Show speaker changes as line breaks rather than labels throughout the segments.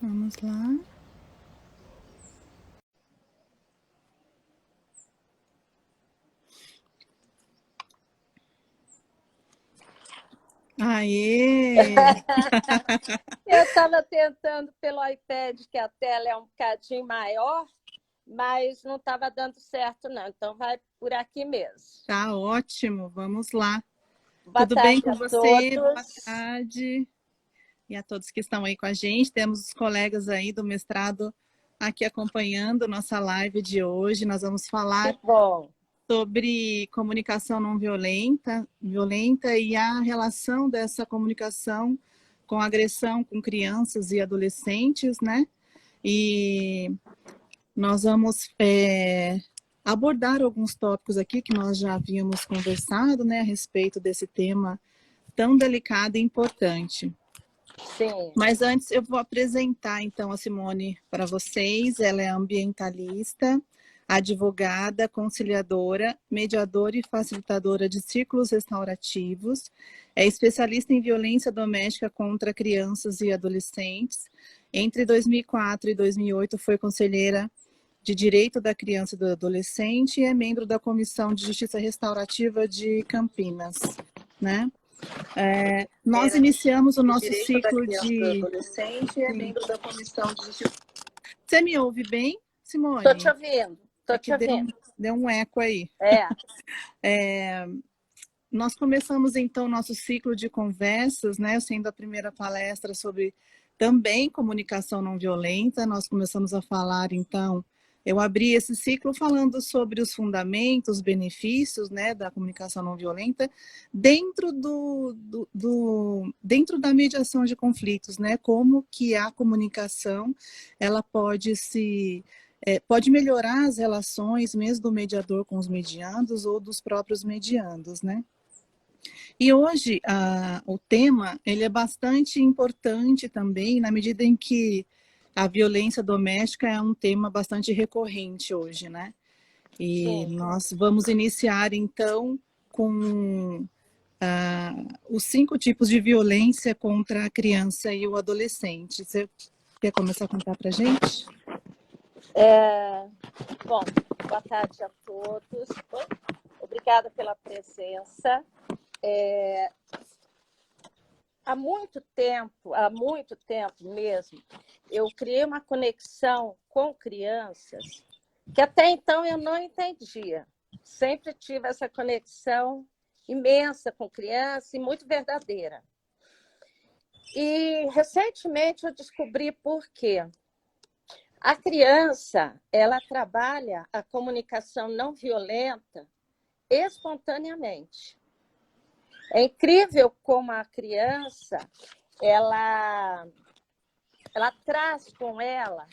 Vamos lá. Aê!
Eu estava tentando pelo iPad, que a tela é um bocadinho maior, mas não estava dando certo, não. Então, vai por aqui mesmo.
Tá ótimo, vamos lá.
Boa
Tudo bem
tarde
com
a
você? Boa
todos.
tarde. E a todos que estão aí com a gente. Temos os colegas aí do mestrado aqui acompanhando nossa live de hoje. Nós vamos
Que
falar
bom.
sobre comunicação não violenta e a relação dessa comunicação com agressão com crianças e adolescentes, né? E nós vamos abordar alguns tópicos aqui que nós já havíamos conversado, né, a respeito desse tema tão delicado e importante.
Sim.
Mas antes eu vou apresentar então a Simone para vocês. Ela é ambientalista, advogada, conciliadora, mediadora e facilitadora de círculos restaurativos. É especialista em violência doméstica contra crianças e adolescentes. Entre 2004 e 2008 foi conselheira de Direito da Criança e do Adolescente e é membro da Comissão de Justiça Restaurativa de Campinas, né? Nós iniciamos o nosso ciclo de...
Adolescente é membro da Comissão de Justiça.
Você me ouve bem,
Estou te
Simone?
ouvindo.
É
Estou
que
te ouvindo.
deu um eco aí. Nós começamos, então, nosso ciclo de conversas, né, sendo a primeira palestra sobre também comunicação não violenta. Nós começamos a falar, então, eu abri esse ciclo falando sobre os fundamentos, os benefícios, né, da comunicação não violenta dentro dentro da mediação de conflitos, né, como que a comunicação ela pode melhorar as relações, mesmo do mediador com os mediandos ou dos próprios mediandos, né? E hoje o tema ele é bastante importante também, na medida em que a violência doméstica é um tema bastante recorrente hoje, né? E
Sim.
nós vamos iniciar, então, com os 5 tipos de violência contra a criança e o adolescente. Você quer começar a contar para a gente?
Bom, boa tarde a todos. Obrigada pela presença. Há muito tempo mesmo, eu criei uma conexão com crianças que até então eu não entendia. Sempre tive essa conexão imensa com criança e muito verdadeira. E recentemente eu descobri por quê. A criança, ela trabalha a comunicação não violenta espontaneamente. É incrível como a criança, ela traz com ela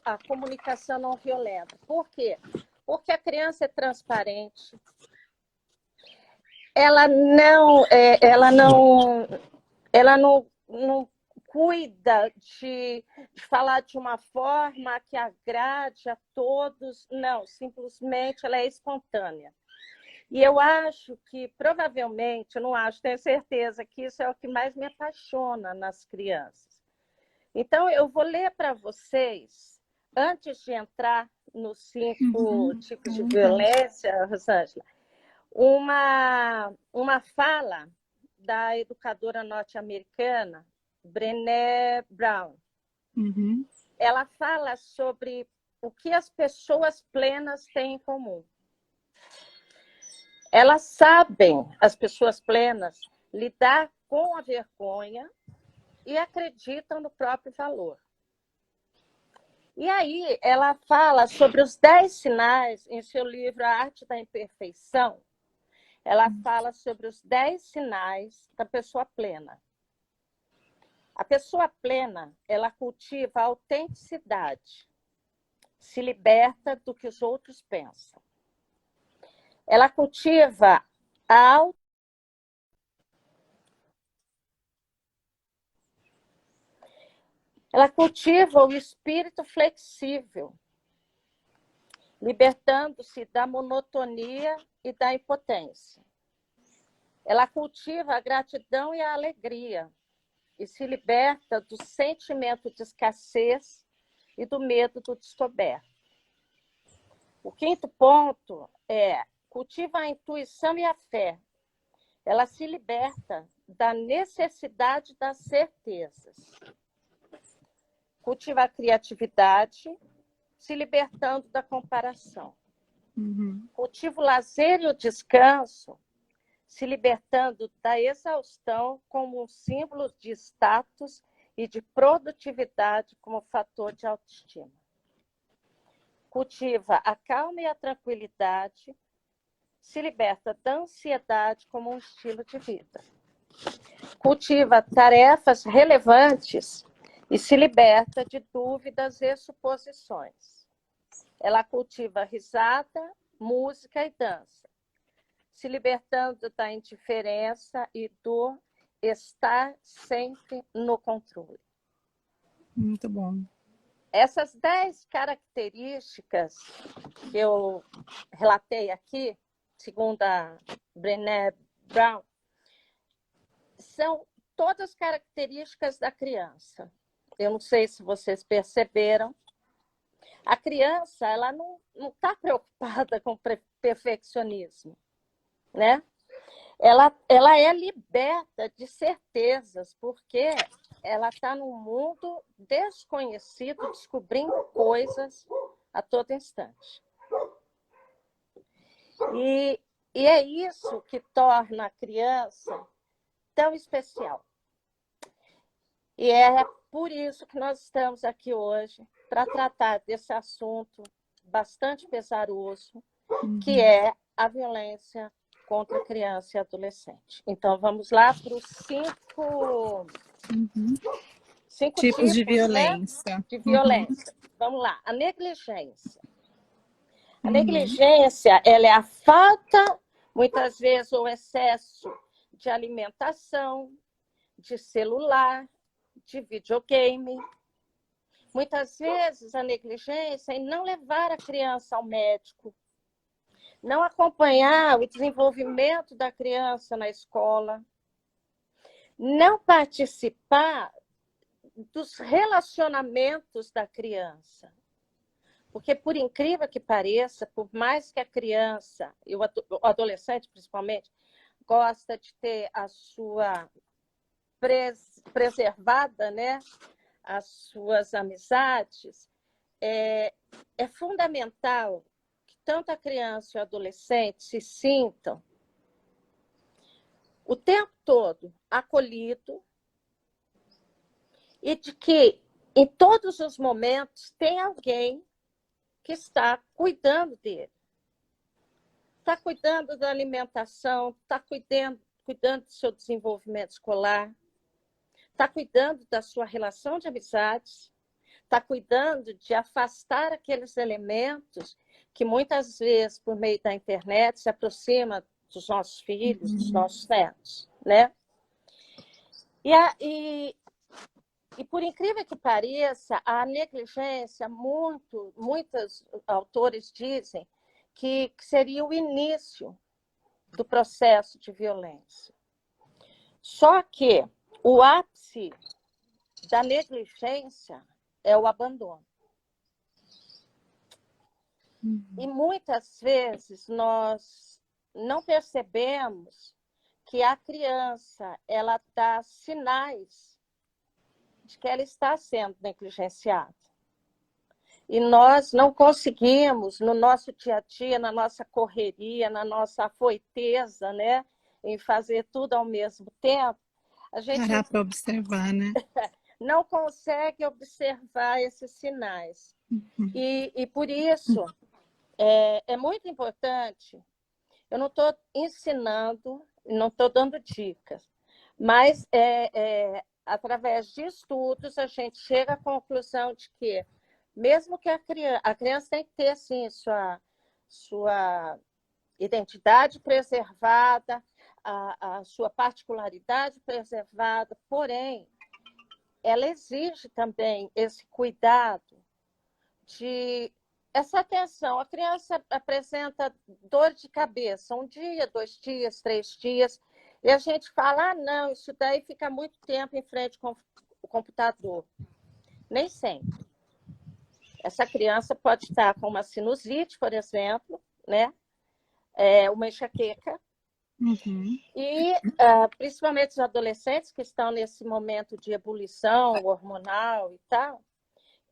a comunicação não violenta. Por quê? Porque a criança é transparente, ela não cuida de falar de uma forma que agrade a todos, não, simplesmente ela é espontânea. E eu acho que, provavelmente, eu não acho, tenho certeza que isso é o que mais me apaixona nas crianças. Então, eu vou ler para vocês, antes de entrar nos 5 tipos de violência, Rosângela, uma fala da educadora norte-americana, Brené Brown. Ela fala sobre o que as pessoas plenas têm em comum. Elas sabem, as pessoas plenas, lidar com a vergonha e acreditam no próprio valor. E aí ela fala sobre os 10 sinais, em seu livro A Arte da Imperfeição, ela fala sobre os 10 sinais da pessoa plena. A pessoa plena, ela cultiva a autenticidade, se liberta do que os outros pensam. Ela cultiva ela cultiva o espírito flexível, libertando-se da monotonia e da impotência. Ela cultiva a gratidão e a alegria, e se liberta do sentimento de escassez e do medo do descoberto. O quinto ponto é cultiva a intuição e a fé. Ela se liberta da necessidade das certezas. Cultiva a criatividade, se libertando da comparação. Cultiva o lazer e o descanso, se libertando da exaustão como um símbolo de status e de produtividade como fator de autoestima. Cultiva a calma e a tranquilidade, se liberta da ansiedade como um estilo de vida. Cultiva tarefas relevantes e se liberta de dúvidas e suposições. Ela cultiva risada, música e dança, se libertando da indiferença e do estar sempre no controle.
Muito bom.
Essas 10 características que eu relatei aqui, segundo a Brené Brown, são todas características da criança. Eu não sei se vocês perceberam. A criança, ela não está preocupada com perfeccionismo, né? Ela é liberta de certezas, porque ela está num mundo desconhecido, descobrindo coisas a todo instante. E é isso que torna a criança tão especial. E é por isso que nós estamos aqui hoje, para tratar desse assunto bastante pesaroso, que é a violência contra a criança e adolescente. Então, vamos lá para os 5
Tipos de
né,
violência.
de violência. Vamos lá. A negligência. A negligência, ela é a falta, muitas vezes, ou excesso de alimentação, de celular, de videogame. Muitas vezes, a negligência é em não levar a criança ao médico, não acompanhar o desenvolvimento da criança na escola, não participar dos relacionamentos da criança. Porque, por incrível que pareça, por mais que a criança, e o adolescente principalmente, gosta de ter a sua preservada, né, as suas amizades, é fundamental que tanto a criança e o adolescente se sintam o tempo todo acolhido e de que, em todos os momentos, tem alguém que está cuidando dele. Está cuidando da alimentação, está cuidando do seu desenvolvimento escolar, está cuidando da sua relação de amizades, está cuidando de afastar aqueles elementos que muitas vezes, por meio da internet, se aproxima dos nossos filhos, dos nossos netos, né? E por incrível que pareça, a negligência, muitos autores dizem que seria o início do processo de violência. Só que o ápice da negligência é o abandono. E muitas vezes nós não percebemos que a criança ela dá sinais de que ela está sendo negligenciada. E nós não conseguimos, no nosso dia a dia, na nossa correria, na nossa afoiteza, né, em fazer tudo ao mesmo tempo, a gente
Parar para observar, né?
não consegue observar esses sinais. E por isso, é muito importante, eu não estou ensinando, não estou dando dicas, mas através de estudos a gente chega à conclusão de que, mesmo que a criança tem que ter assim, sua identidade preservada, a sua particularidade preservada, porém, ela exige também esse cuidado de essa atenção. A criança apresenta dor de cabeça 1 dia, 2 dias, 3 dias, E a gente fala, ah, não, isso daí fica muito tempo em frente com o computador. Nem sempre. Essa criança pode estar com uma sinusite, por exemplo, né? Uma enxaqueca.
Uhum.
E, principalmente os adolescentes que estão nesse momento de ebulição hormonal e tal,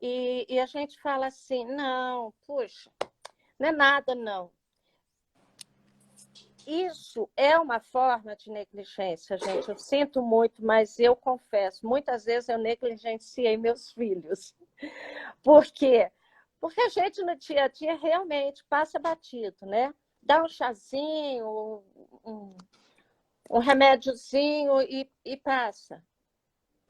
e a gente fala assim, não, puxa, não é nada, não. Isso é uma forma de negligência, gente. Eu sinto muito, mas eu confesso, muitas vezes eu negligenciei meus filhos. Por quê? Porque a gente no dia a dia realmente passa batido, né? Dá um chazinho, um remédiozinho e passa.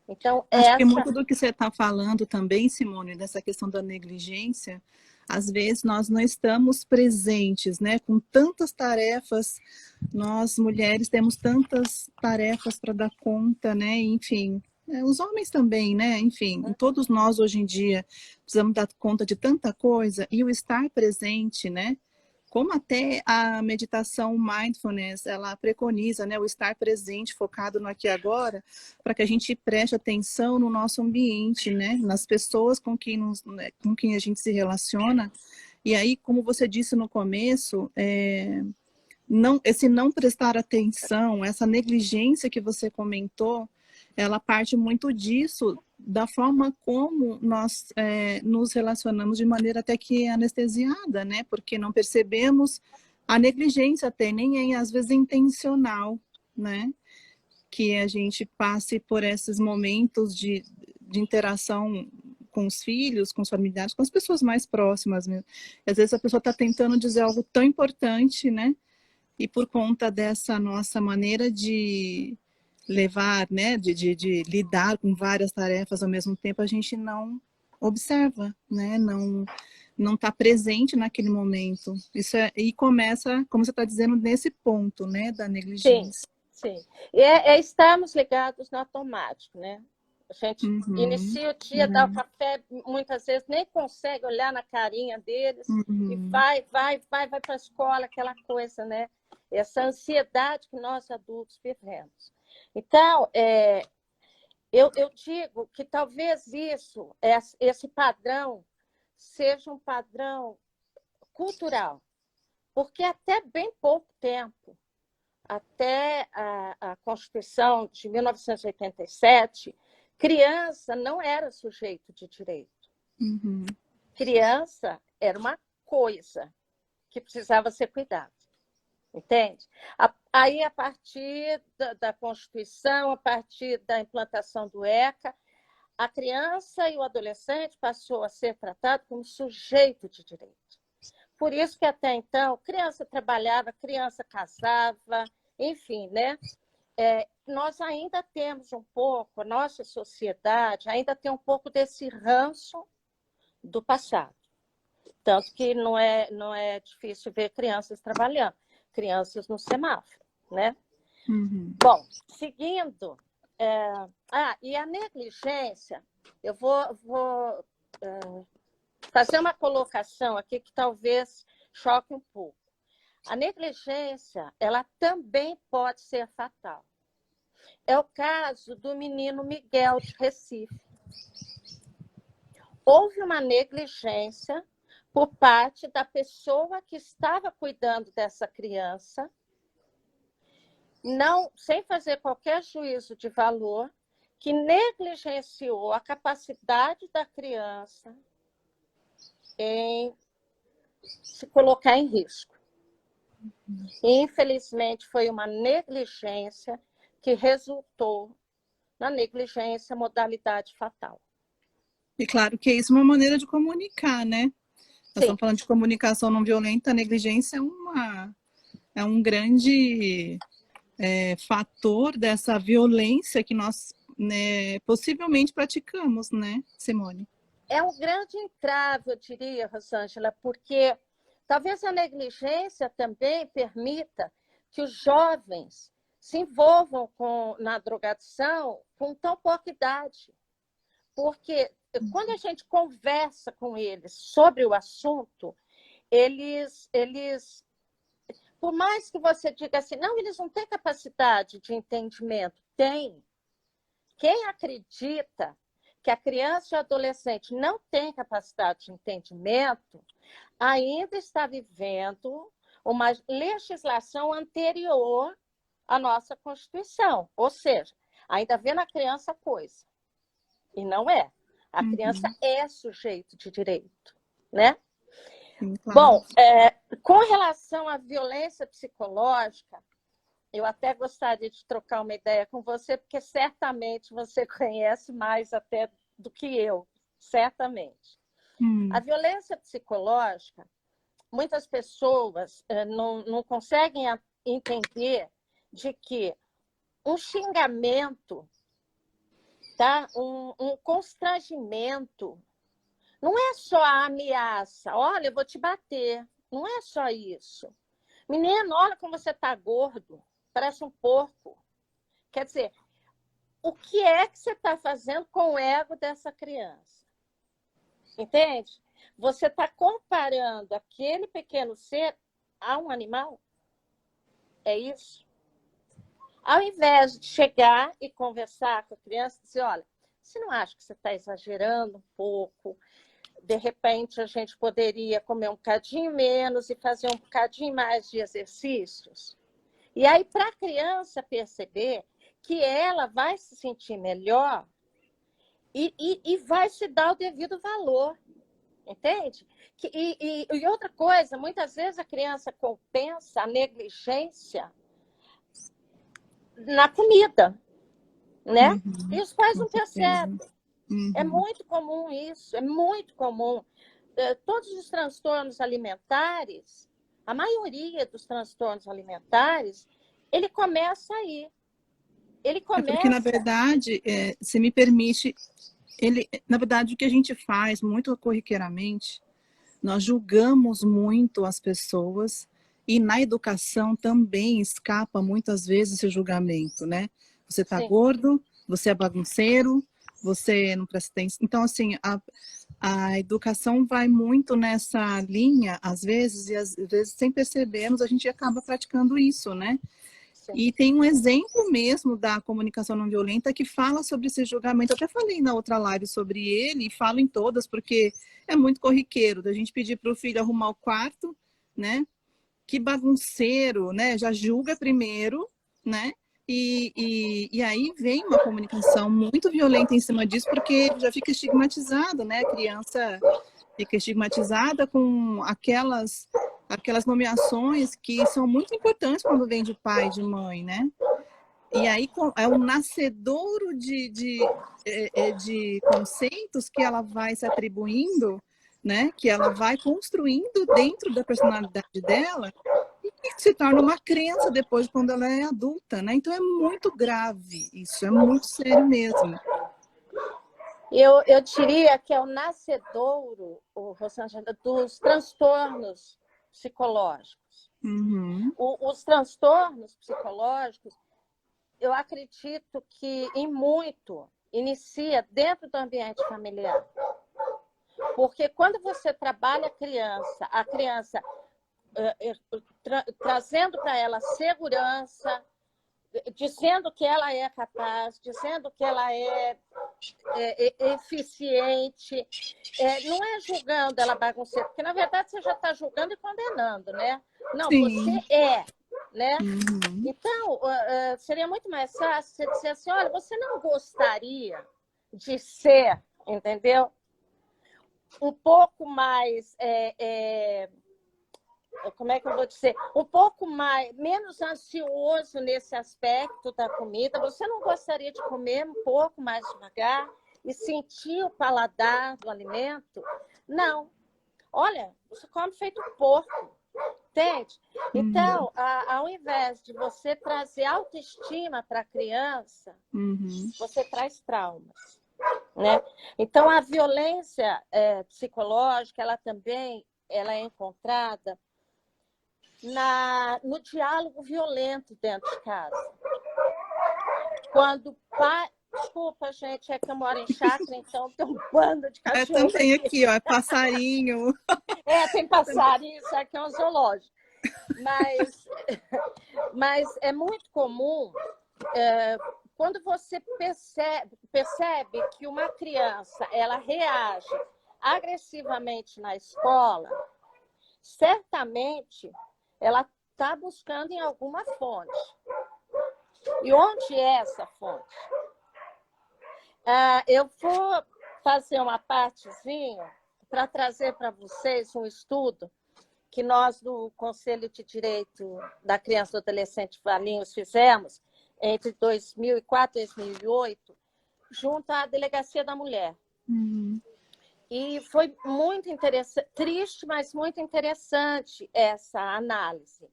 Então,
Acho que muito do que você está falando também, Simone, dessa questão da negligência, às vezes nós não estamos presentes, né? Com tantas tarefas, nós mulheres temos tantas tarefas para dar conta, né? Enfim, os homens também, né? Enfim, todos nós hoje em dia precisamos dar conta de tanta coisa e o estar presente, né? Como até a meditação mindfulness, ela preconiza, né, o estar presente, focado no aqui e agora, para que a gente preste atenção no nosso ambiente, né, nas pessoas com quem a gente se relaciona. E aí, como você disse no começo, esse não prestar atenção, essa negligência que você comentou, ela parte muito disso, da forma como nós nos relacionamos de maneira até que anestesiada, né? Porque não percebemos a negligência até, nem é às vezes intencional, né? Que a gente passe por esses momentos de interação com os filhos, com os familiares, com as pessoas mais próximas mesmo. E, às vezes a pessoa está tentando dizer algo tão importante, né? E por conta dessa nossa maneira de levar, né, de lidar com várias tarefas ao mesmo tempo, a gente não observa, né, não está presente naquele momento. Isso e começa, como você está dizendo, nesse ponto, né, da negligência.
Sim, sim. E estarmos ligados no automático, né? A gente inicia o dia, dá o café, muitas vezes nem consegue olhar na carinha deles e vai para a escola, aquela coisa, né? Essa ansiedade que nós adultos vivemos. Então, eu digo que talvez esse padrão, seja um padrão cultural, porque até bem pouco tempo, até a Constituição de 1987, criança não era sujeito de direito. Criança era uma coisa que precisava ser cuidada. Entende? Aí, a partir da Constituição, a partir da implantação do ECA, a criança e o adolescente passou a ser tratado como sujeito de direito. Por isso que até então, criança trabalhava, criança casava, enfim, né? Nós ainda temos um pouco, a nossa sociedade ainda tem um pouco desse ranço do passado. Tanto que não é difícil ver crianças trabalhando. Crianças no semáforo, né? Bom, seguindo, e a negligência, eu vou fazer uma colocação aqui que talvez choque um pouco. A negligência, ela também pode ser fatal. É o caso do menino Miguel de Recife. Houve uma negligência por parte da pessoa que estava cuidando dessa criança, sem fazer qualquer juízo de valor, que negligenciou a capacidade da criança em se colocar em risco. E, infelizmente, foi uma negligência que resultou na negligência modalidade fatal.
E claro que isso é uma maneira de comunicar, né? Nós estamos falando de comunicação não violenta, a negligência é um grande fator dessa violência que nós, né, possivelmente praticamos, né, Simone?
É um grande entrave, eu diria, Rosângela, porque talvez a negligência também permita que os jovens se envolvam na drogadição com tão pouca idade. Porque quando a gente conversa com eles sobre o assunto, eles por mais que você diga assim, não, eles não têm capacidade de entendimento. Tem. Quem acredita que a criança e o adolescente não tem capacidade de entendimento, ainda está vivendo uma legislação anterior à nossa Constituição. Ou seja, ainda vê na criança coisa. E não é. A criança é sujeito de direito, né?
Sim, claro.
Bom, com relação à violência psicológica, eu até gostaria de trocar uma ideia com você, porque certamente você conhece mais até do que eu, certamente. A violência psicológica, muitas pessoas não conseguem entender de que um xingamento, tá? um constrangimento, não é só a ameaça. Olha, eu vou te bater. Não é só isso. Menino, olha como você está gordo. Parece um porco. Quer dizer, o que é que você está fazendo com o ego dessa criança? Entende? Você está comparando aquele pequeno ser a um animal? É isso? Ao invés de chegar e conversar com a criança, dizer, olha, você não acha que você está exagerando um pouco? De repente, a gente poderia comer um bocadinho menos e fazer um bocadinho mais de exercícios? E aí, para a criança perceber que ela vai se sentir melhor e vai se dar o devido valor, entende? E outra coisa, muitas vezes a criança compensa a negligência na comida, né? E os pais não percebem. É muito comum isso, é muito comum. Todos os transtornos alimentares, a maioria dos transtornos alimentares, ele começa aí. Ele começa...
porque, na verdade, se me permite, na verdade, o que a gente faz muito corriqueiramente, nós julgamos muito as pessoas e na educação também escapa muitas vezes esse julgamento, né? Você tá gordo, você é bagunceiro, você não presta atenção. Então, assim, a educação vai muito nessa linha, às vezes, e às vezes, sem percebermos, a gente acaba praticando isso, né? Sim. E tem um exemplo mesmo da comunicação não violenta que fala sobre esse julgamento. Eu até falei na outra live sobre ele, e falo em todas, porque é muito corriqueiro, da gente pedir para o filho arrumar o quarto, né? Que bagunceiro, né? Já julga primeiro, né? E aí vem uma comunicação muito violenta em cima disso, porque já fica estigmatizado, né? A criança fica estigmatizada com aquelas nomeações que são muito importantes quando vem de pai, de mãe, né? E aí é um nascedouro de conceitos que ela vai se atribuindo, né? Que ela vai construindo dentro da personalidade dela, e que se torna uma crença depois quando ela é adulta, né? Então é muito grave isso, é muito sério mesmo.
Eu diria que é o nascedouro, Rosângela, dos transtornos psicológicos. Os transtornos psicológicos, eu acredito que em muito inicia dentro do ambiente familiar. Porque quando você trabalha a criança trazendo para ela segurança, dizendo que ela é capaz, dizendo que ela é eficiente, não é julgando ela bagunceira, porque na verdade você já está julgando e condenando, né? Não,
Sim.
Você é, né? Então, seria muito mais fácil você dizer assim, olha, você não gostaria de ser, entendeu? Um pouco mais... como é que eu vou dizer? Um pouco menos ansioso nesse aspecto da comida. Você não gostaria de comer um pouco mais devagar e sentir o paladar do alimento? Não. Olha, você come feito porco. Entende? Então, ao invés de você trazer autoestima para a criança, você traz traumas, né? Então, a violência psicológica, ela também é encontrada no diálogo violento dentro de casa. Quando o pai... Desculpa, gente, é que eu moro em chácara, então tem um bando de cachorro.
Também aqui, ó, é passarinho.
Tem passarinho, isso aqui é um zoológico. Mas é muito comum, quando você percebe que uma criança ela reage agressivamente na escola, certamente ela está buscando em alguma fonte. E onde é essa fonte? Eu vou fazer uma partezinha para trazer para vocês um estudo que nós, do Conselho de Direito da Criança e do Adolescente Valinhos, fizemos entre 2004 e 2008, junto à Delegacia da Mulher. E foi muito interessante, triste, mas muito interessante essa análise.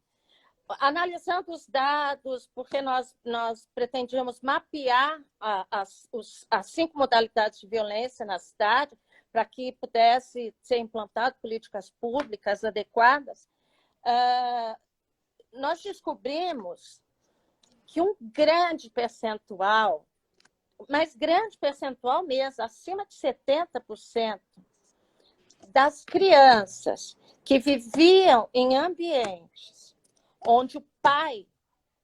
Analisando os dados, porque nós pretendíamos mapear as 5 modalidades de violência na cidade, para que pudesse ser implantado políticas públicas adequadas, nós descobrimos que um grande percentual, mas grande percentual mesmo, acima de 70% das crianças que viviam em ambientes onde o pai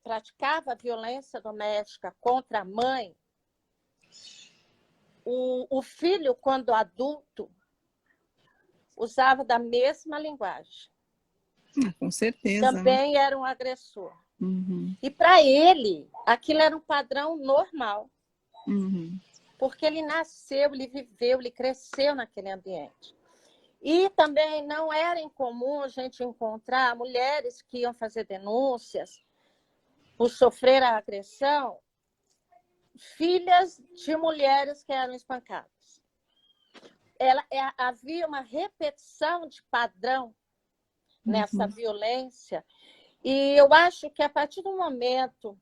praticava violência doméstica contra a mãe, o filho, quando adulto, usava da mesma linguagem.
Com certeza.
Também era um agressor. E para ele, aquilo era um padrão normal. Porque ele nasceu, ele viveu, ele cresceu naquele ambiente. E também não era incomum a gente encontrar mulheres que iam fazer denúncias por sofrer a agressão, filhas de mulheres que eram espancadas. Havia uma repetição de padrão nessa violência. E eu acho que a partir do momento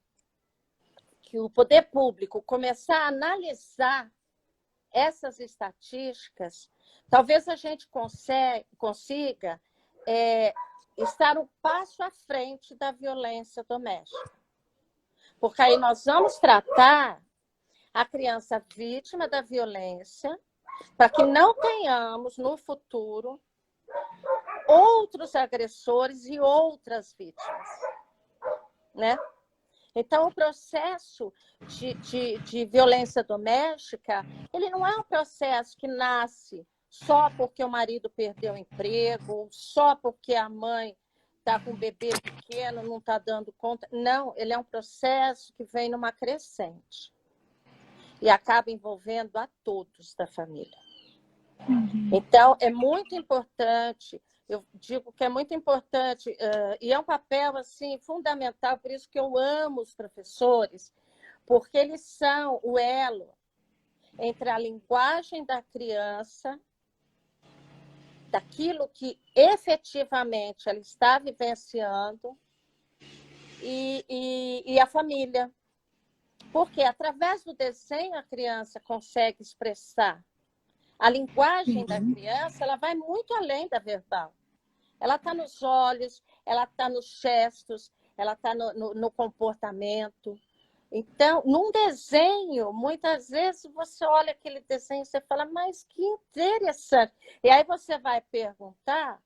que o poder público começar a analisar essas estatísticas, talvez a gente consiga estar um passo à frente da violência doméstica. Porque aí nós vamos tratar a criança vítima da violência para que não tenhamos, no futuro, outros agressores e outras vítimas. Né? Então, o processo de violência doméstica, ele não é um processo que nasce só porque o marido perdeu o emprego, só porque a mãe está com um bebê pequeno, não está dando conta. Não, ele é um processo que vem numa crescente e acaba envolvendo a todos da família. Então, é muito importante, eu digo que é muito importante, e é um papel assim, fundamental, por isso que eu amo os professores, porque eles são o elo entre a linguagem da criança, daquilo que efetivamente ela está vivenciando, e a família. Porque através do desenho a criança consegue expressar. A linguagem da criança, ela vai muito além da verbal. Ela está nos olhos, ela está nos gestos, ela está no comportamento. Então, num desenho, muitas vezes você olha aquele desenho e você fala, mas que interessante. E aí você vai perguntar,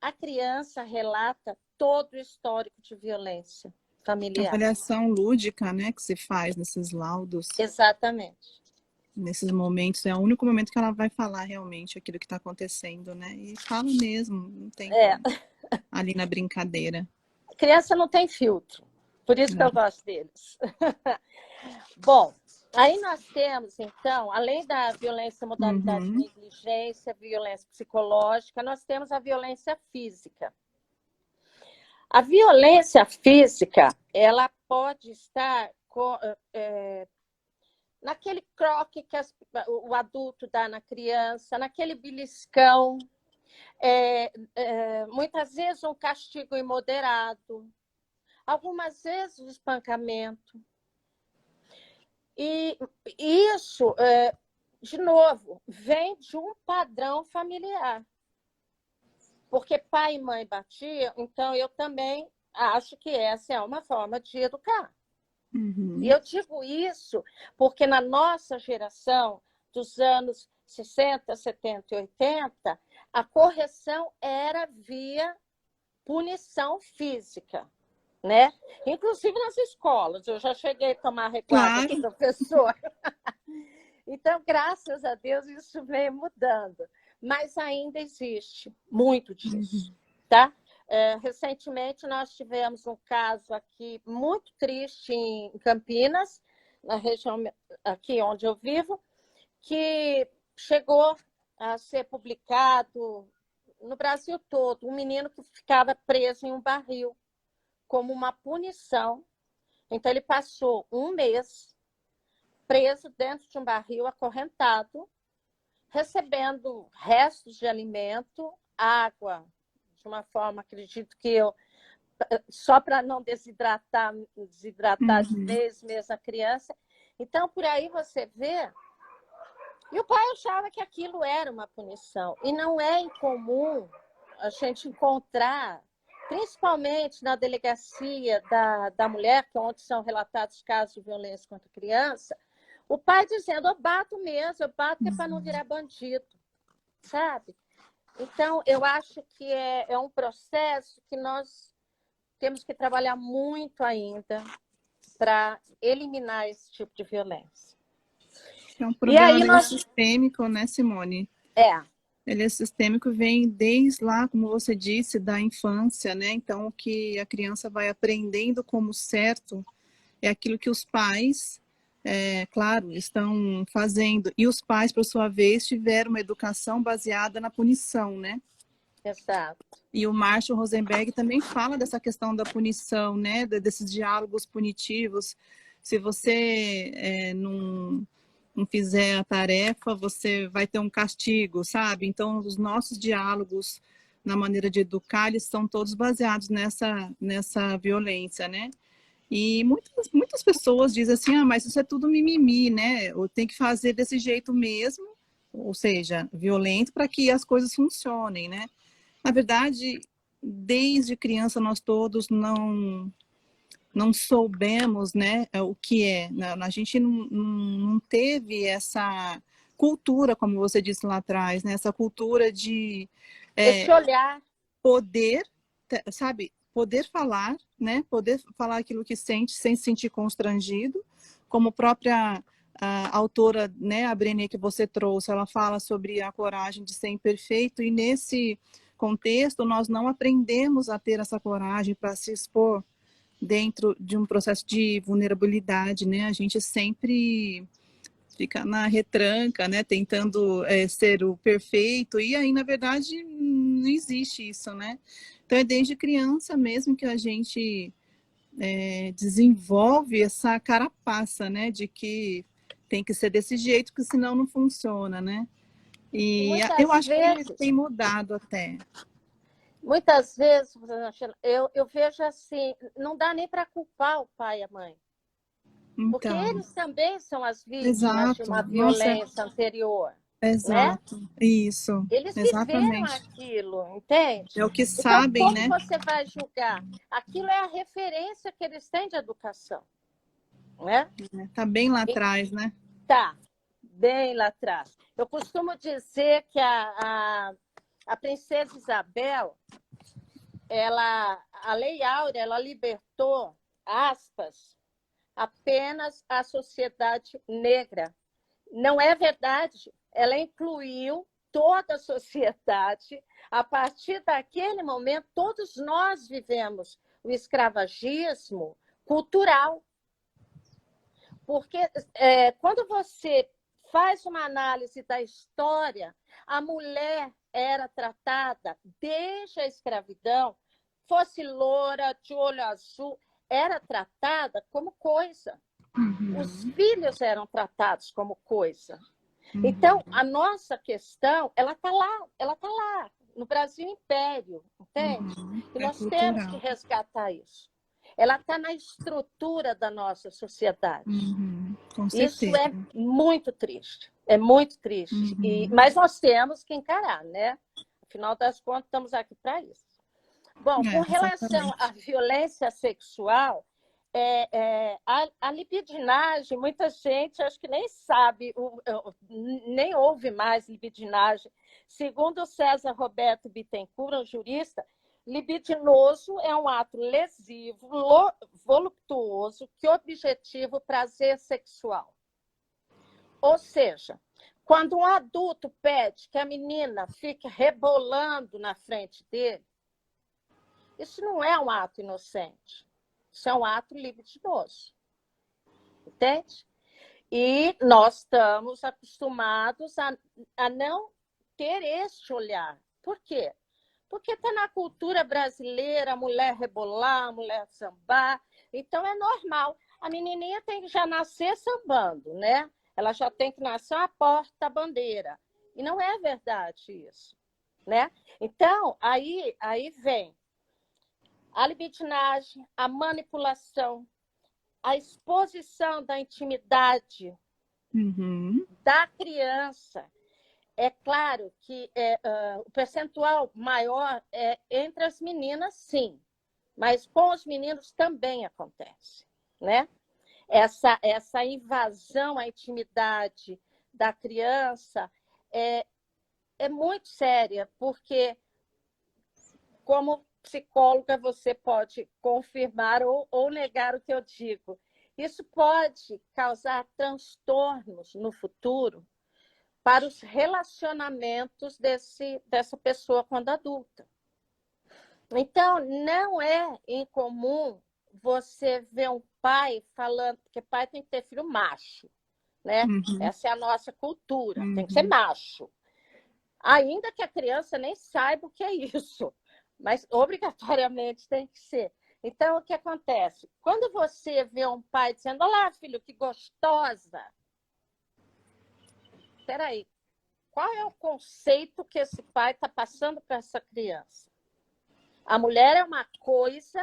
a criança relata todo o histórico de violência familiar.
A avaliação lúdica, né, que se faz nesses laudos.
Exatamente.
Nesses momentos, é o único momento que ela vai falar realmente aquilo que está acontecendo, né? E fala mesmo, não tem como, ali na brincadeira.
A criança não tem filtro, por isso que eu gosto deles. Bom, aí nós temos, então, além da violência modalidade de negligência, violência psicológica, nós temos a violência física. A violência física, ela pode estar naquele croque que o adulto dá na criança, naquele beliscão, muitas vezes um castigo imoderado, algumas vezes o espancamento. E isso, de novo, vem de um padrão familiar. Porque pai e mãe batiam, então eu também acho que essa é uma forma de educar. E eu digo isso porque na nossa geração, dos anos 60, 70 e 80, a correção era via punição física, né? Inclusive nas escolas. Eu já cheguei a tomar reguada de
Claro.
professor. Então, graças a Deus, isso vem mudando. Mas ainda existe muito disso, tá? Recentemente, nós tivemos um caso aqui muito triste em Campinas, na região aqui onde eu vivo, que chegou a ser publicado no Brasil todo, um menino que ficava preso em um barril como uma punição. Então, ele passou um mês preso dentro de um barril acorrentado, recebendo restos de alimento, água, de uma forma, acredito que eu, só para não desidratar de vez mesmo a criança. Então, por aí você vê. E o pai achava que aquilo era uma punição. E não é incomum a gente encontrar, principalmente na delegacia da mulher, que é onde são relatados casos de violência contra a criança, o pai dizendo, eu bato mesmo, eu bato que é para não virar bandido, sabe? Então, eu acho que é um processo que nós temos que trabalhar muito ainda para eliminar esse tipo de violência.
É um problema
nós...
sistêmico, né, Simone? Ele é sistêmico, vem desde lá, como você disse, da infância, né? Então, o que a criança vai aprendendo como certo é aquilo que os pais, claro, estão fazendo. E os pais, por sua vez, tiveram uma educação baseada na punição, né?
Exato.
E o Marshall Rosenberg também fala dessa questão da punição, né? Desses diálogos punitivos. Se você não fizer a tarefa, você vai ter um castigo, sabe? Então, os nossos diálogos na maneira de educar, eles são todos baseados nessa violência, né? E muitas pessoas dizem assim, mas isso é tudo mimimi, né? Ou tem que fazer desse jeito mesmo, ou seja, violento, para que as coisas funcionem, né? Na verdade, desde criança nós todos não soubemos, né, o que é. A gente não teve essa cultura, como você disse lá atrás, né, essa cultura de
esse olhar,
poder, sabe, poder falar, né, poder falar aquilo que sente sem se sentir constrangido, como a própria autora, né, a Brené que você trouxe, ela fala sobre a coragem de ser imperfeito, e nesse contexto nós não aprendemos a ter essa coragem para se expor dentro de um processo de vulnerabilidade, né? A gente sempre fica na retranca, né? Tentando ser o perfeito, e aí, na verdade, não existe isso, né? Então, é desde criança mesmo que a gente desenvolve essa carapaça, né? De que tem que ser desse jeito, porque senão não funciona, né? E eu acho que tem mudado até.
Muitas vezes, eu vejo assim, não dá nem para culpar o pai e a mãe.
Então,
porque eles também são as vítimas de uma violência anterior.
Exato,
né?
Isso.
Eles
exatamente.
viveram aquilo, entende?
É o que sabem,
então,
né?
Como você vai julgar? Aquilo é a referência que eles têm de educação. Né?
Tá bem lá atrás, né?
Tá, bem lá atrás. Eu costumo dizer que a princesa Isabel, a Lei Áurea, ela libertou, aspas, apenas a sociedade negra. Não é verdade. Ela incluiu toda a sociedade. A partir daquele momento, todos nós vivemos o escravagismo cultural. Porque quando você faz uma análise da história, a mulher era tratada desde a escravidão, fosse loura, de olho azul, era tratada como coisa. Os filhos eram tratados como coisa. Então, a nossa questão, ela está lá, no Brasil Império, entende? E nós temos que resgatar isso. Ela está na estrutura da nossa sociedade.
Com certeza.
Isso é muito triste. É muito triste. Mas nós temos que encarar, né? Afinal das contas, estamos aqui para isso. Bom, com relação à violência sexual, a libidinagem, muita gente acho que nem sabe, nem ouve mais libidinagem. Segundo o César Roberto Bittencourt, um jurista, Libidinoso é um ato lesivo, voluptuoso, que objetiva o prazer sexual. Ou seja, quando um adulto pede que a menina fique rebolando na frente dele, isso não é um ato inocente. Isso é um ato libidinoso. Entende? E nós estamos acostumados a não ter este olhar. Por quê? Porque está na cultura brasileira a mulher rebolar, a mulher sambar. Então, é normal. A menininha tem que já nascer sambando, né? Ela já tem que nascer uma porta-bandeira. E não é verdade isso, né? Então, aí vem a libidinagem, a manipulação, a exposição da intimidade da criança. É claro que o percentual maior é entre as meninas, sim, mas com os meninos também acontece, né? Essa invasão à intimidade da criança é muito séria, porque, como psicóloga, você pode confirmar ou negar o que eu digo. Isso pode causar transtornos no futuro para os relacionamentos dessa pessoa quando adulta. Então, não é incomum você ver um pai falando, porque pai tem que ter filho macho, né? Essa é a nossa cultura, tem que ser macho. Ainda que a criança nem saiba o que é isso, mas obrigatoriamente tem que ser. Então, o que acontece? Quando você vê um pai dizendo, olá, filho, que gostosa. Espera aí, qual é o conceito que esse pai está passando para essa criança? A mulher é uma coisa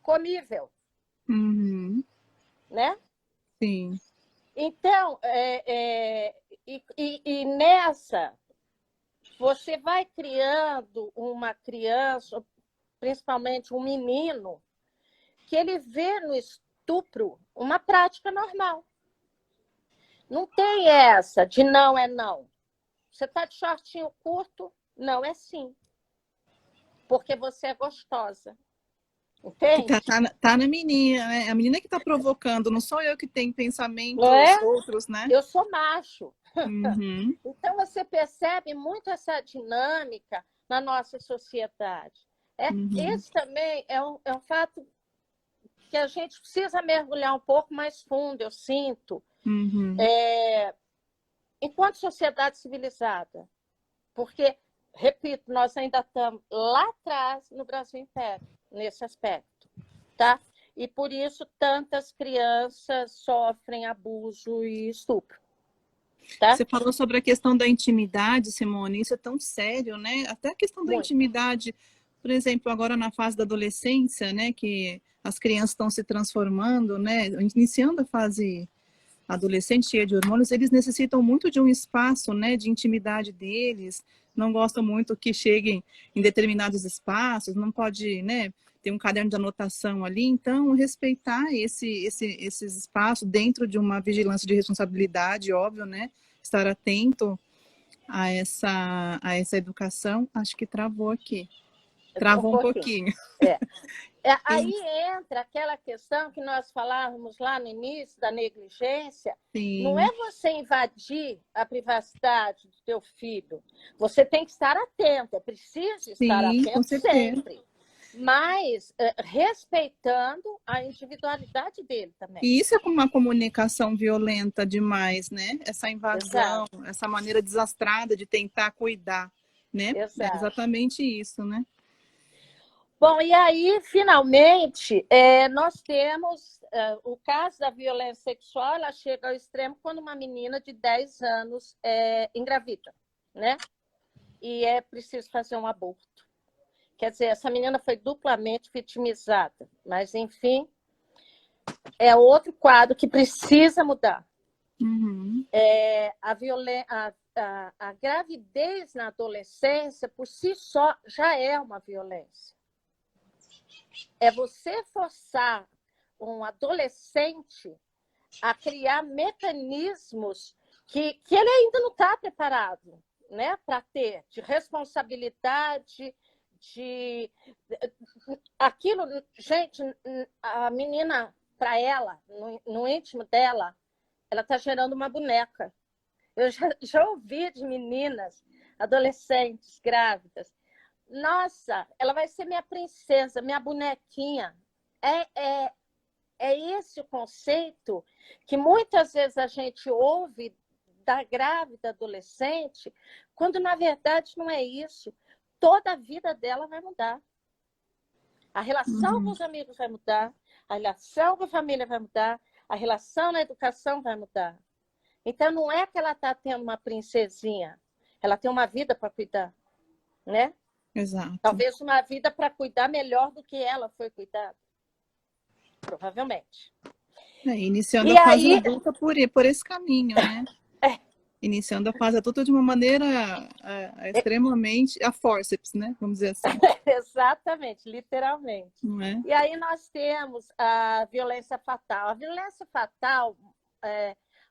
comível, né?
Sim.
Então, e nessa, você vai criando uma criança, principalmente um menino, que ele vê no estupro uma prática normal. Não tem essa de não é não. Você está de shortinho curto? Não, é sim. Porque você é gostosa. Entende?
Tá na menina, né? A menina que está provocando, não sou eu que tenho pensamentos outros, né?
Eu sou macho. Então, você percebe muito essa dinâmica na nossa sociedade. Esse também é um fato que a gente precisa mergulhar um pouco mais fundo, eu sinto. Enquanto sociedade civilizada, porque, repito, nós ainda estamos lá atrás no Brasil Império, nesse aspecto, tá? E por isso tantas crianças sofrem abuso e estupro. Tá?
Você falou sobre a questão da intimidade, Simone, isso é tão sério, né? Até a questão da intimidade, por exemplo, agora na fase da adolescência, né, que as crianças estão se transformando, né, iniciando a fase adolescente cheia de hormônios, eles necessitam muito de um espaço, né, de intimidade deles, não gostam muito que cheguem em determinados espaços, não pode, né, ter um caderno de anotação ali, então respeitar esses espaços dentro de uma vigilância de responsabilidade, óbvio, né, estar atento a essa educação. Acho que travou aqui. Travou um pouquinho.
Aí entra aquela questão que nós falávamos lá no início da negligência.
Sim.
Não é você invadir a privacidade do teu filho. Você tem que estar atento, é preciso estar atento sempre. Mas respeitando a individualidade dele também.
E isso é uma comunicação violenta demais, né? Essa invasão, essa maneira desastrada de tentar cuidar, né?
Exato.
É exatamente isso, né?
Bom, e aí, finalmente, nós temos o caso da violência sexual, ela chega ao extremo quando uma menina de 10 anos engravida, né? E é preciso fazer um aborto. Quer dizer, essa menina foi duplamente vitimizada, mas, enfim, é outro quadro que precisa mudar. A gravidez na adolescência, por si só, já é uma violência. É você forçar um adolescente a criar mecanismos que ele ainda não está preparado, né, para ter, de responsabilidade, Aquilo, gente, a menina, para ela, no íntimo dela, ela está gerando uma boneca. Eu já ouvi de meninas, adolescentes, grávidas. Nossa, ela vai ser minha princesa, minha bonequinha. É esse o conceito que muitas vezes a gente ouve da grávida adolescente, quando na verdade não é isso. Toda a vida dela vai mudar. A relação com os amigos vai mudar, a relação com a família vai mudar, a relação na educação vai mudar. Então, não é que ela está tendo uma princesinha, ela tem uma vida para cuidar, né?
Exato.
Talvez uma vida para cuidar melhor do que ela foi cuidada. Provavelmente.
Iniciando
E
a fase
aí...
adulta por esse caminho, né? Iniciando a fase adulta de uma maneira extremamente a forceps, né? Vamos dizer assim.
Exatamente, literalmente.
Não é?
E aí nós temos a violência fatal. A violência fatal,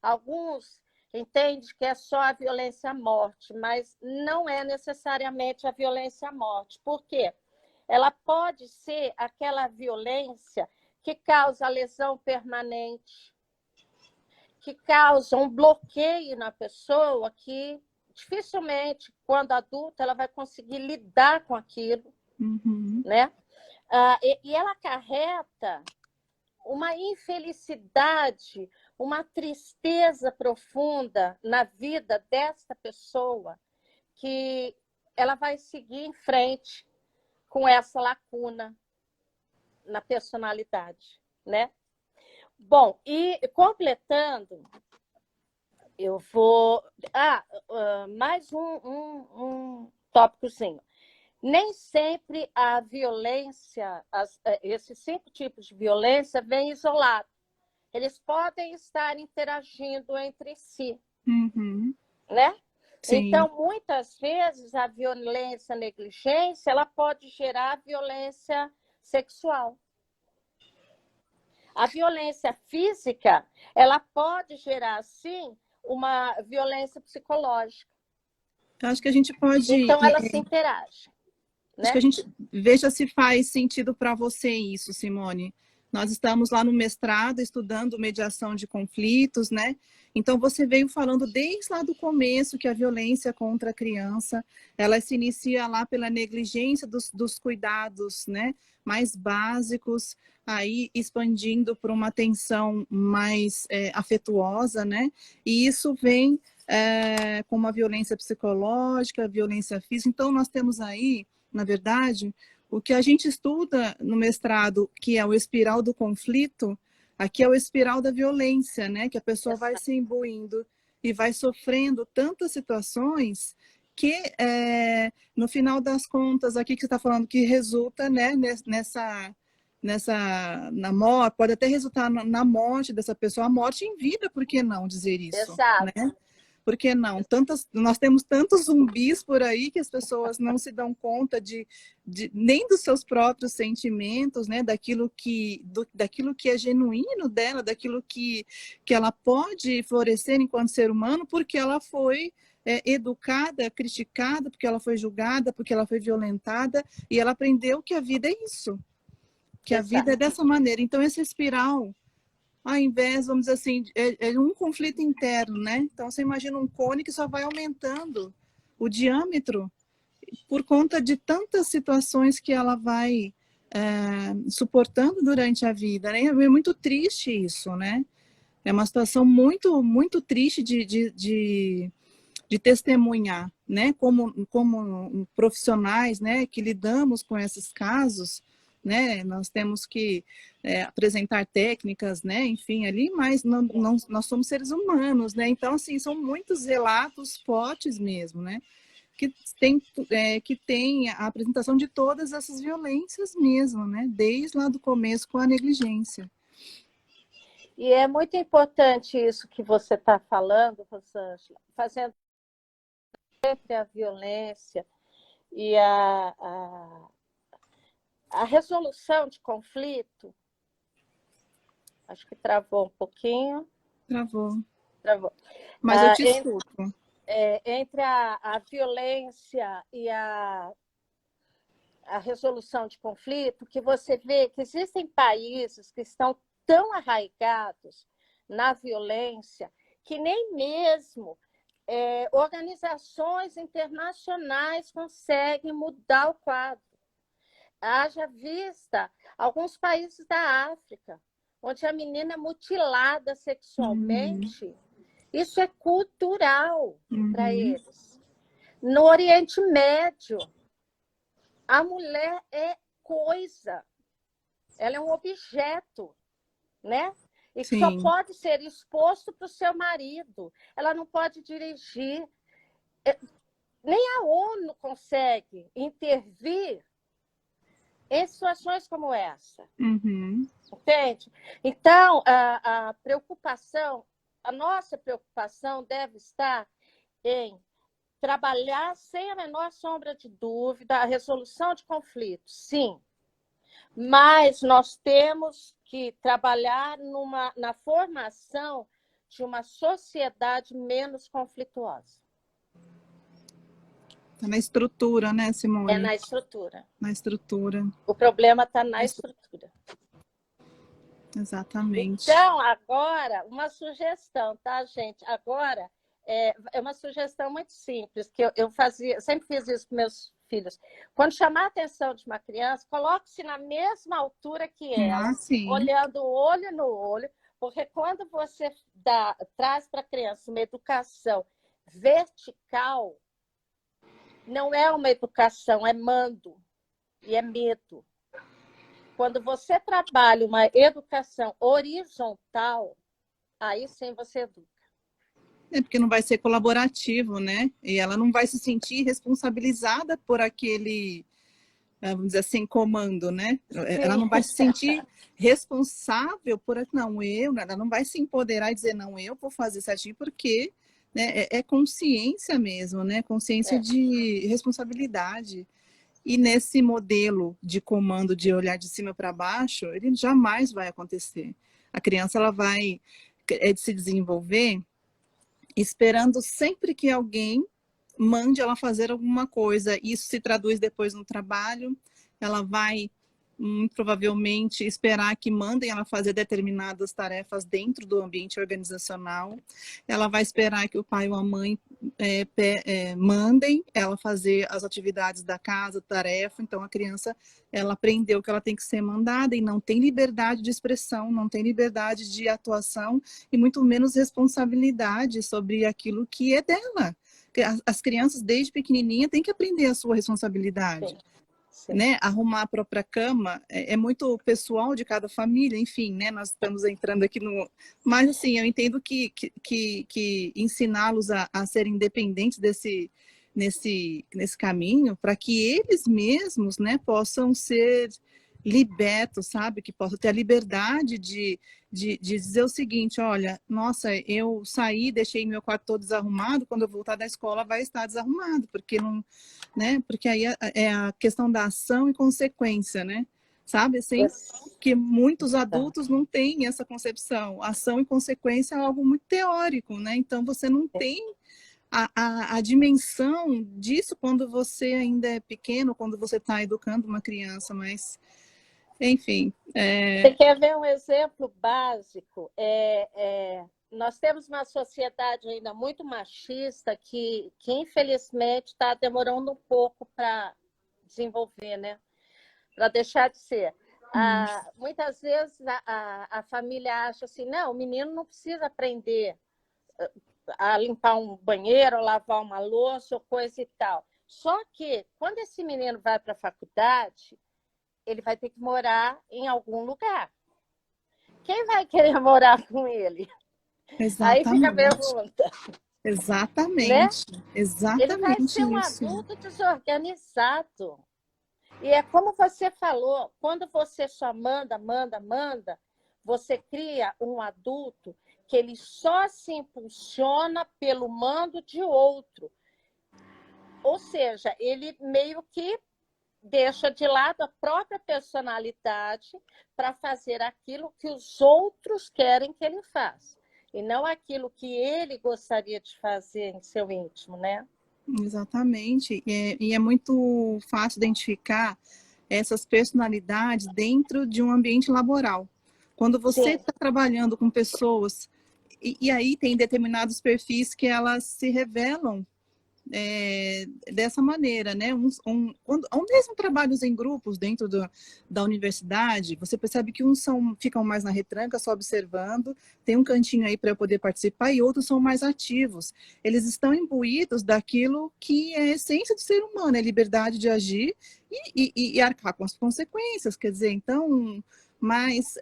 alguns entendem que é só a violência à morte, mas não é necessariamente a violência à morte. Por quê? Ela pode ser aquela violência que causa lesão permanente, que causa um bloqueio na pessoa que dificilmente, quando adulta, ela vai conseguir lidar com aquilo, né? E ela acarreta uma infelicidade, uma tristeza profunda na vida dessa pessoa, que ela vai seguir em frente com essa lacuna na personalidade, né? Bom, e completando, eu vou... mais um tópicozinho. Nem sempre a violência, esses 5 tipos de violência, vêm isolados. Eles podem estar interagindo entre si, né?
Sim.
Então, muitas vezes, a violência, a negligência, ela pode gerar violência sexual. A violência física, ela pode gerar, sim, uma violência psicológica.
Acho que a gente pode...
Então, elas se interagem.
Acho que a gente veja se faz sentido para você isso, Simone. Nós estamos lá no mestrado estudando mediação de conflitos, né? Então, você veio falando desde lá do começo que a violência contra a criança, ela se inicia lá pela negligência dos cuidados, né? Mais básicos, aí expandindo para uma atenção mais afetuosa, né? E isso vem com uma violência psicológica, violência física. Então, nós temos aí, na verdade, o que a gente estuda no mestrado, que é o espiral do conflito, aqui é o espiral da violência, né? Que a pessoa vai se imbuindo e vai sofrendo tantas situações que, no final das contas, aqui que você está falando, que resulta, né, na morte, pode até resultar na morte dessa pessoa, a morte em vida, por que não dizer isso?
Exato.
Né? Por que não? Nós temos tantos zumbis por aí que as pessoas não se dão conta nem dos seus próprios sentimentos, né? daquilo que é genuíno dela, daquilo que ela pode florescer enquanto ser humano, porque ela foi educada, criticada, porque ela foi julgada, porque ela foi violentada, e ela aprendeu que a vida é isso, que a vida é dessa maneira. Então, essa espiral, ao invés, vamos dizer assim, é um conflito interno, né? Então, você imagina um cone que só vai aumentando o diâmetro por conta de tantas situações que ela vai suportando durante a vida, né? É muito triste isso, né? É uma situação muito, muito triste de testemunhar, né? Como profissionais, né? Que lidamos com esses casos, né? Nós temos que apresentar técnicas, né? Enfim, ali, mas nós somos seres humanos, né? Então, assim, são muitos relatos fortes mesmo, né? Que tem a apresentação de todas essas violências mesmo, né? Desde lá do começo com a negligência.
E é muito importante isso que você está falando, Rosângela, fazendo entre a violência e a resolução de conflito. Acho que travou um pouquinho.
Travou.
Mas
eu te escuto.
Entre a violência e a a resolução de conflito, que você vê que existem países que estão tão arraigados na violência que nem mesmo organizações internacionais conseguem mudar o quadro. Haja vista alguns países da África, onde a menina é mutilada sexualmente. Isso é cultural para eles. No Oriente Médio, a mulher é coisa, ela é um objeto, né? E que só pode ser exposto para o seu marido. Ela não pode dirigir. Nem a ONU consegue intervir em situações como essa. Entende? Então, a preocupação, a nossa preocupação deve estar em trabalhar sem a menor sombra de dúvida a resolução de conflitos, sim. Mas nós temos que trabalhar na formação de uma sociedade menos conflituosa.
Está na estrutura, né, Simone?
É na estrutura.
Na estrutura.
O problema está na estrutura.
Exatamente.
Então, agora, uma sugestão, tá, gente? Agora, é uma sugestão muito simples, que eu sempre fiz isso com meus filhos. Quando chamar a atenção de uma criança, coloque-se na mesma altura que ela, olhando olho no olho, porque quando você traz para a criança uma educação vertical, não é uma educação, é mando e é medo. Quando você trabalha uma educação horizontal, aí sim você educa.
Porque não vai ser colaborativo, né? E ela não vai se sentir responsabilizada por aquele, vamos dizer assim, comando, né? Sim. Ela não vai se sentir responsável por... Não, ela não vai se empoderar e dizer, não, eu vou fazer certinho, porque né, é consciência mesmo, né? Consciência de responsabilidade. E nesse modelo de comando, de olhar de cima para baixo, ele jamais vai acontecer. A criança ela vai se desenvolver esperando sempre que alguém mande ela fazer alguma coisa. Isso se traduz depois no trabalho. Ela vai, provavelmente, esperar que mandem ela fazer determinadas tarefas dentro do ambiente organizacional. Ela vai esperar que o pai ou a mãe mandem ela fazer as atividades da casa, tarefa. Então, a criança, ela aprendeu que ela tem que ser mandada e não tem liberdade de expressão, não tem liberdade de atuação e muito menos responsabilidade sobre aquilo que é dela. As crianças, desde pequenininha, têm que aprender a sua responsabilidade. Sim. Né? Arrumar a própria cama é muito pessoal de cada família, enfim, né? Nós estamos entrando aqui no... Mas, assim, eu entendo que ensiná-los a serem independentes nesse caminho, para que eles mesmos, né, possam ser libertos, sabe? Que possam ter a liberdade de dizer o seguinte, olha, nossa, eu saí, deixei meu quarto todo desarrumado, quando eu voltar da escola vai estar desarrumado, porque não, né? Porque aí é a questão da ação e consequência, né? Sabe, assim, que muitos adultos não têm essa concepção. Ação e consequência é algo muito teórico, né? Então você não tem a dimensão disso quando você ainda é pequeno, quando você está educando uma criança, mas enfim.
Você quer ver um exemplo básico? Nós temos uma sociedade ainda muito machista que infelizmente, está demorando um pouco para desenvolver, né? Para deixar de ser. Muitas vezes a família acha assim, não, o menino não precisa aprender a limpar um banheiro, lavar uma louça ou coisa e tal. Só que, quando esse menino vai para a faculdade, ele vai ter que morar em algum lugar. Quem vai querer morar com ele?
Exatamente.
Aí fica a pergunta.
Exatamente. Né? Exatamente.
Ele vai ser um adulto desorganizado. E é como você falou, quando você só manda, você cria um adulto que ele só se impulsiona pelo mando de outro. Ou seja, ele meio que deixa de lado a própria personalidade para fazer aquilo que os outros querem que ele faça. E não aquilo que ele gostaria de fazer em seu íntimo, né?
Exatamente. E é muito fácil identificar essas personalidades dentro de um ambiente laboral. Quando você
Sim.
está trabalhando com pessoas, e aí tem determinados perfis que elas se revelam dessa maneira, né? Ao mesmo trabalhos em grupos dentro da universidade, você percebe que uns ficam mais na retranca, só observando, tem um cantinho aí para poder participar, e outros são mais ativos. Eles estão imbuídos daquilo que é a essência do ser humano, é liberdade de agir e arcar com as consequências, quer dizer, então, mas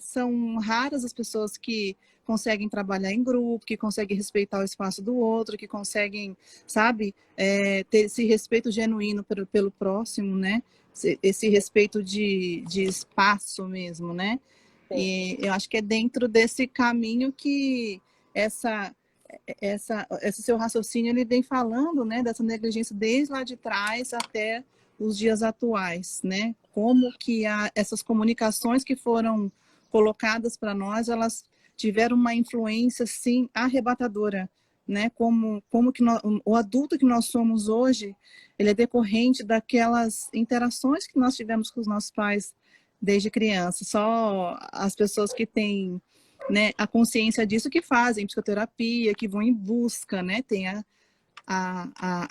são raras as pessoas que conseguem trabalhar em grupo, que conseguem respeitar o espaço do outro, que conseguem, sabe, ter esse respeito genuíno pelo próximo, né? Esse respeito de espaço mesmo, né?
Sim.
E eu acho que é dentro desse caminho que esse seu raciocínio ele vem falando, né? Dessa negligência desde lá de trás até os dias atuais, né? Como que essas comunicações que foram colocadas para nós, elas tiveram uma influência, sim, arrebatadora, né? Como que o adulto que nós somos hoje, ele é decorrente daquelas interações que nós tivemos com os nossos pais desde criança. Só as pessoas que têm, né, a consciência disso que fazem psicoterapia, que vão em busca, né? Tem a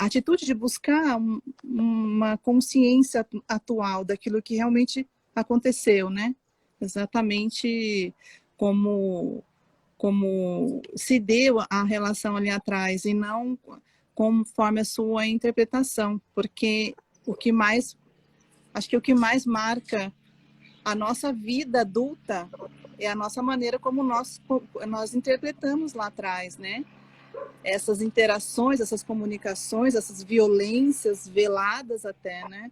atitude de buscar uma consciência atual daquilo que realmente aconteceu, né? Exatamente como se deu a relação ali atrás e não conforme a sua interpretação, porque acho que o que mais marca a nossa vida adulta é a nossa maneira como nós interpretamos lá atrás, né? Essas interações, essas comunicações, essas violências veladas até, né?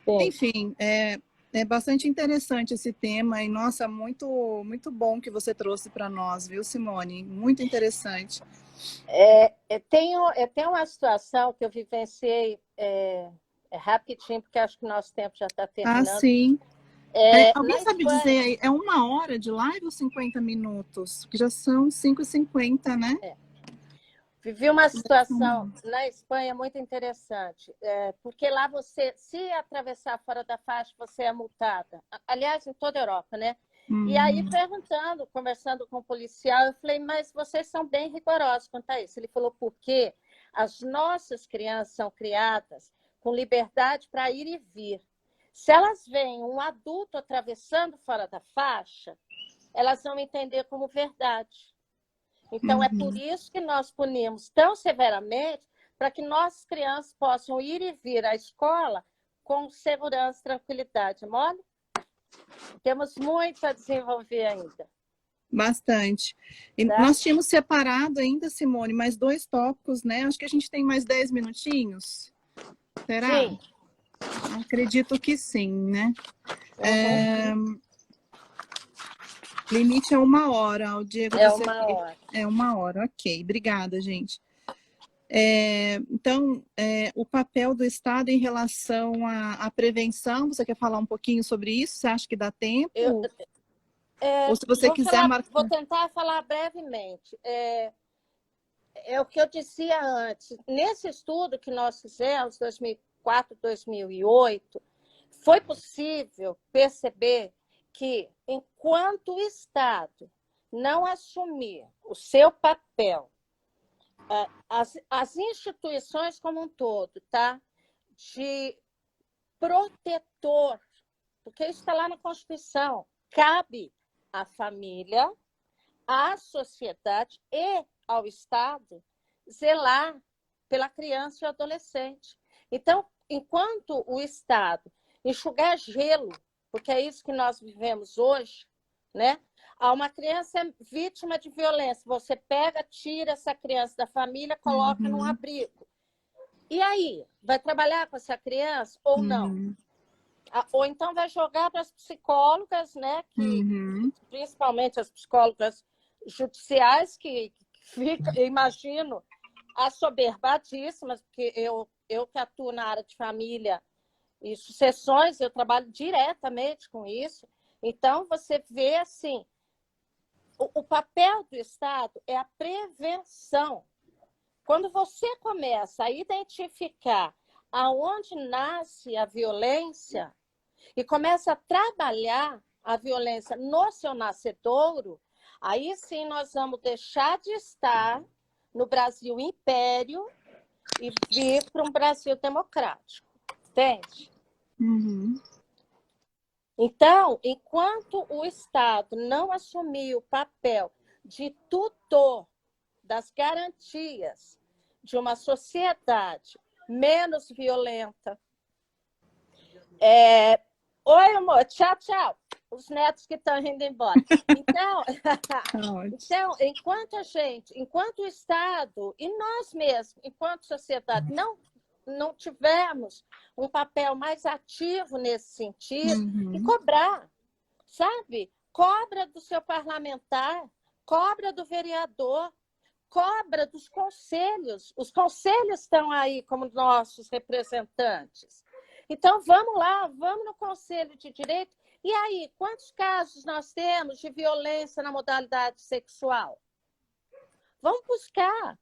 Sim.
Enfim, é bastante interessante esse tema e, nossa, muito, muito bom que você trouxe para nós, viu, Simone? Muito interessante.
Tem uma situação que eu vivenciei rapidinho, porque acho que o nosso tempo já está terminando.
Ah, sim. Alguém sabe dizer aí, é 1 hora de live ou 50 minutos? Que já são 5h50, né?
Vivi uma situação na Espanha muito interessante, porque lá você, se atravessar fora da faixa, você é multada. Aliás, em toda a Europa, né? E aí, conversando com o policial, eu falei, mas vocês são bem rigorosos quanto a isso. Ele falou, porque as nossas crianças são criadas com liberdade para ir e vir. Se elas veem um adulto atravessando fora da faixa, elas vão entender como verdade. Então, é por isso que nós punimos tão severamente para que nossas crianças possam ir e vir à escola com segurança e tranquilidade. Mole? Temos muito a desenvolver ainda.
Bastante. E nós tínhamos separado ainda, Simone, mais 2 tópicos, né? Acho que a gente tem mais 10 minutinhos. Será?
Sim.
Acredito que sim, né? Limite é 1 hora. O Diego
É
disse
1 hora.
É 1 hora, ok. Obrigada, gente. Então, o papel do Estado em relação à prevenção, você quer falar um pouquinho sobre isso? Você acha que dá tempo? Ou se você quiser marcar...
Vou tentar falar brevemente. É o que eu dizia antes. Nesse estudo que nós fizemos, 2004, 2008, foi possível perceber que, enquanto o Estado não assumir o seu papel, as instituições como um todo, tá? De protetor, porque isso está lá na Constituição, cabe à família, à sociedade e ao Estado zelar pela criança e o adolescente. Então, enquanto o Estado enxugar gelo, porque é isso que nós vivemos hoje, né? Uma criança é vítima de violência, você pega, tira essa criança da família, coloca num abrigo. E aí, vai trabalhar com essa criança ou não? Ou então vai jogar para as psicólogas, né? Principalmente as psicólogas judiciais, que ficam, imagino, assoberbadíssimas, porque eu que atuo na área de família e sucessões, eu trabalho diretamente com isso. Então, você vê assim, o papel do Estado é a prevenção. Quando você começa a identificar aonde nasce a violência e começa a trabalhar a violência no seu nascedouro, aí sim nós vamos deixar de estar no Brasil império e vir para um Brasil democrático. Entende?
Uhum.
Então, enquanto o Estado não assumir o papel de tutor das garantias de uma sociedade menos violenta. Oi, amor, tchau, tchau. Os netos que estão indo embora. Então, enquanto o Estado e nós mesmos, enquanto sociedade, não tivermos um papel mais ativo nesse sentido, e cobrar, sabe? Cobra do seu parlamentar, cobra do vereador, cobra dos conselhos. Os conselhos estão aí como nossos representantes. Então, vamos lá, vamos no Conselho de Direito. E aí, quantos casos nós temos de violência na modalidade sexual? Vamos buscar.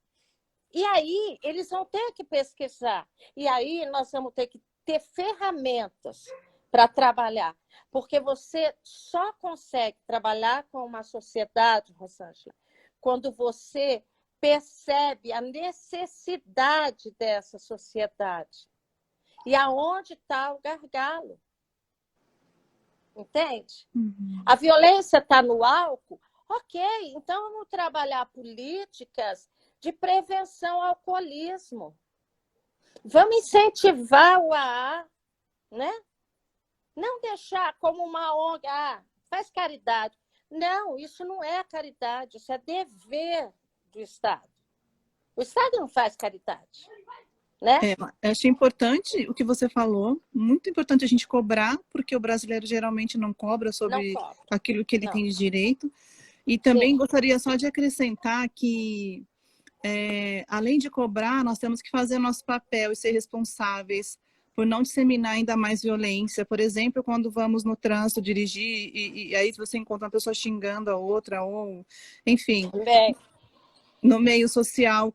E aí, eles vão ter que pesquisar. E aí, nós vamos ter que ter ferramentas para trabalhar. Porque você só consegue trabalhar com uma sociedade, Rosângela, quando você percebe a necessidade dessa sociedade. E aonde está o gargalo? Entende? A violência está no álcool? Ok, então vamos trabalhar políticas de prevenção ao alcoolismo. Vamos incentivar o AA, né? Não deixar como uma ONG, faz caridade. Não, isso não é caridade, isso é dever do Estado. O Estado não faz caridade, né?
Acho importante o que você falou, muito importante a gente cobrar, porque o brasileiro geralmente não cobra sobre aquilo que ele tem de direito. E também gostaria só de acrescentar que, além de cobrar, nós temos que fazer nosso papel e ser responsáveis por não disseminar ainda mais violência. Por exemplo, quando vamos no trânsito dirigir e aí você encontra uma pessoa xingando a outra, ou enfim, no meio social,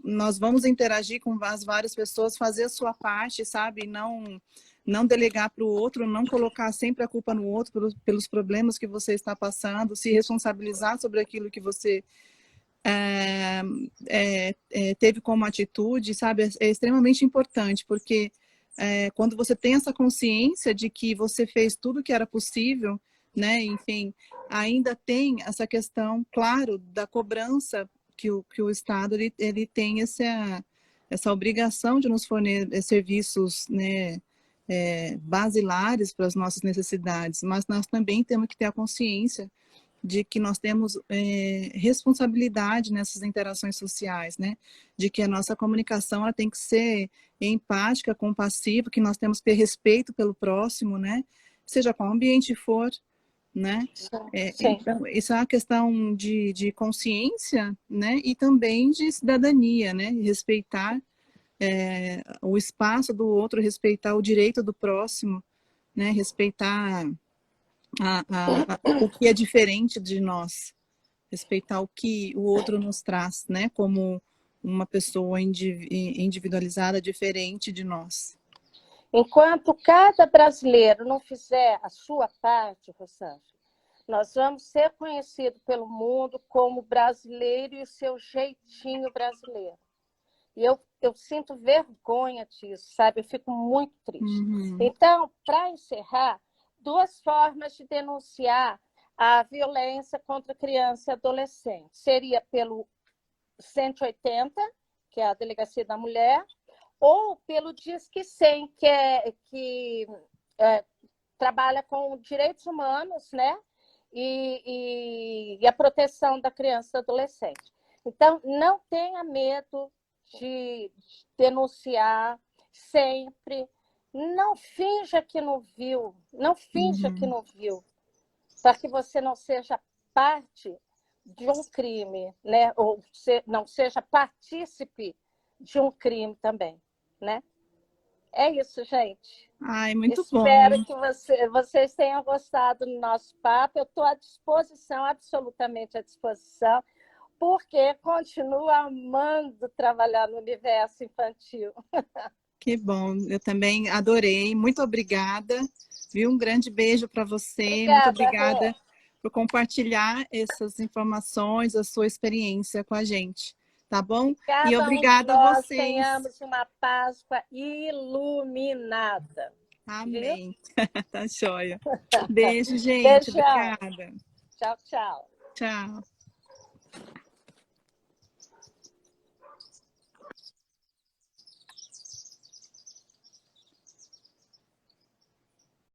nós vamos interagir com as várias pessoas, fazer a sua parte, sabe? Não delegar para o outro, não colocar sempre a culpa no outro pelos problemas que você está passando, se responsabilizar sobre aquilo que você teve como atitude, sabe? É extremamente importante, porque quando você tem essa consciência de que você fez tudo o que era possível, né? Enfim, ainda tem essa questão, claro, da cobrança que o Estado ele tem essa obrigação de nos fornecer serviços, né? Basilares para as nossas necessidades, mas nós também temos que ter a consciência de que nós temos responsabilidade nessas interações sociais, né? De que a nossa comunicação ela tem que ser empática, compassiva, que nós temos que ter respeito pelo próximo, né? Seja qual ambiente for, né? Então, isso é uma questão de consciência, né? E também de cidadania, né? Respeitar o espaço do outro, respeitar o direito do próximo, né? Respeitar o que é diferente de nós, respeitar o que o outro nos traz, né? Como uma pessoa individualizada, diferente de nós.
Enquanto cada brasileiro não fizer a sua parte, Rosângela, nós vamos ser conhecidos pelo mundo como brasileiro e o seu jeitinho brasileiro. E eu sinto vergonha disso, sabe? Eu fico muito triste. Então, para encerrar, 2 formas de denunciar a violência contra criança e adolescente. Seria pelo 180, que é a Delegacia da Mulher, ou pelo Disque 100, que trabalha com direitos humanos, né? E a proteção da criança e do adolescente. Então, não tenha medo de denunciar sempre. Não finja que não viu, para que você não seja parte de um crime, né? Ou não seja partícipe de um crime também, né? É isso, gente.
Muito bom.
Espero que vocês tenham gostado do nosso papo. Eu estou à disposição, absolutamente à disposição. porque continuo amando trabalhar no universo infantil.
Que bom, eu também adorei. Muito obrigada. Viu? Um grande beijo para você. Muito obrigada por compartilhar essas informações, a sua experiência com a gente. Tá bom? E obrigada a vocês.
Tenhamos uma Páscoa iluminada.
Amém. Tá joia. Beijo, gente.
Beijão.
Obrigada.
Tchau, tchau.
Tchau.